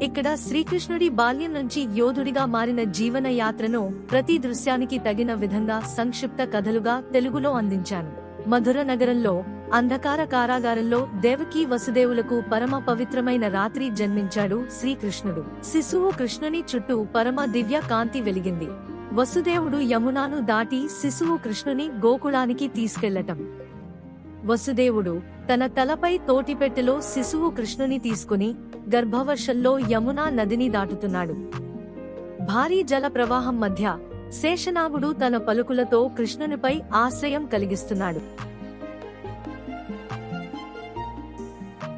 ఇక్కడ శ్రీకృష్ణుడి బాల్యం నుంచి యోధుడిగా మారిన జీవన యాత్రను ప్రతి దృశ్యానికి తగిన విధంగా సంక్షిప్త కథలుగా తెలుగులో అందించాను. మధుర నగరంలో అంధకార కారాగారంలో దేవకీ వసుదేవులకు పరమ పవిత్రమైన రాత్రి జన్మించాడు శ్రీకృష్ణుడు. శిశువు కృష్ణుని చుట్టూ పరమ దివ్య కాంతి వెలిగింది. వసుదేవుడు యమునాను దాటి శిశువు కృష్ణుని గోకులానికి తీసుకెళ్లటం. వసుదేవుడు తన తలపై తోటిపెట్టెలో శిశువు కృష్ణుని తీసుకుని గర్భవర్షంలో యమునా నదిని దాటుతున్నాడు. భారీ జల ప్రవాహం మధ్య శేషనాగుడు తన పలుకులతో కృష్ణునిపై ఆశ్రయం కలిగిస్తున్నాడు.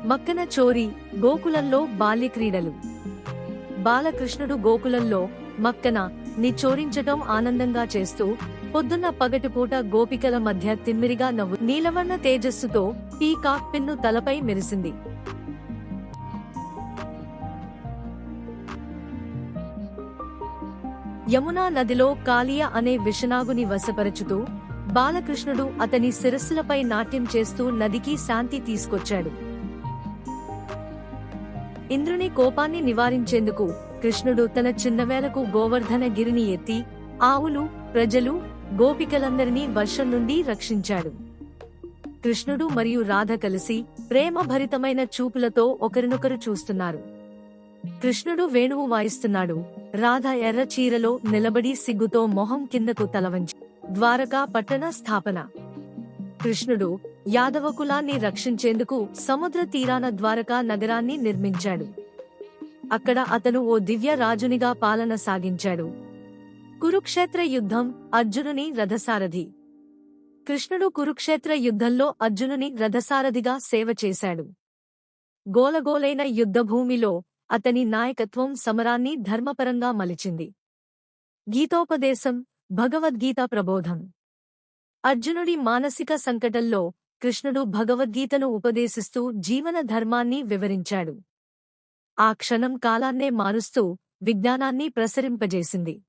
మక్కన చోరీ గోకులంలో బాల్యక్రీడలు. బాలకృష్ణుడు గోకులంలో మక్కన ని చోరించటం ఆనందంగా చేస్తూ పొద్దున్న పగటిపూట గోపికల మధ్య తిమ్మిరిగా నవ్వు నీలవర్ణ తేజస్సుతో పీకాక్ పిన్ను తలపై మెరిసింది. యమునా నదిలో కాళియ అనే విషనాగుని వశపరచుతూ బాలకృష్ణుడు అతని శిరస్సులపై నాట్యం చేస్తూ నదికి శాంతి తీసుకొచ్చాడు. ఇంద్రుని కోపాన్ని నివారించేందుకు కృష్ణుడు తన చిన్నవేలకు గోవర్ధన గిరిని ఎత్తి ఆవులు, ప్రజలు, గోపికలందరినీ వర్షం నుండి రక్షించాడు. కృష్ణుడు మరియు రాధ కలిసి ప్రేమభరితమైన చూపులతో ఒకరినొకరు చూస్తున్నారు. కృష్ణుడు వేణువు వాయిస్తున్నాడు. రాధ ఎర్ర చీరలో నిలబడి సిగ్గుతో మొహం కిందకు తలవంచి. ద్వారకా పట్టణ స్థాపన. కృష్ణుడు యాదవ కులాన్ని రక్షించేందుకు సముద్ర తీరాన ద్వారకా నగరాన్ని నిర్మించాడు. అక్కడ అతను ఓ దివ్య రాజునిగా పాలన సాగించాడు. కురుక్షేత్ర యుద్ధం. అర్జునుని రథసారథి. కృష్ణుడు కురుక్షేత్ర యుద్ధంలో అర్జునుని రథసారథిగా సేవ చేశాడు. గోలగోలైన యుద్ధభూమిలో అతని నాయకత్వం సమరాన్ని ధర్మపరంగా మలిచింది. గీతోపదేశం. భగవద్గీత ప్రబోధం. అర్జునుడి మానసిక సంకటంలో కృష్ణుడు భగవద్గీతను ఉపదేశిస్తూ జీవన ధర్మాన్ని వివరించాడు. ఆ క్షణం కాలాన్నే మారుస్తూ విజ్ఞానాన్ని ప్రసరింపజేసింది.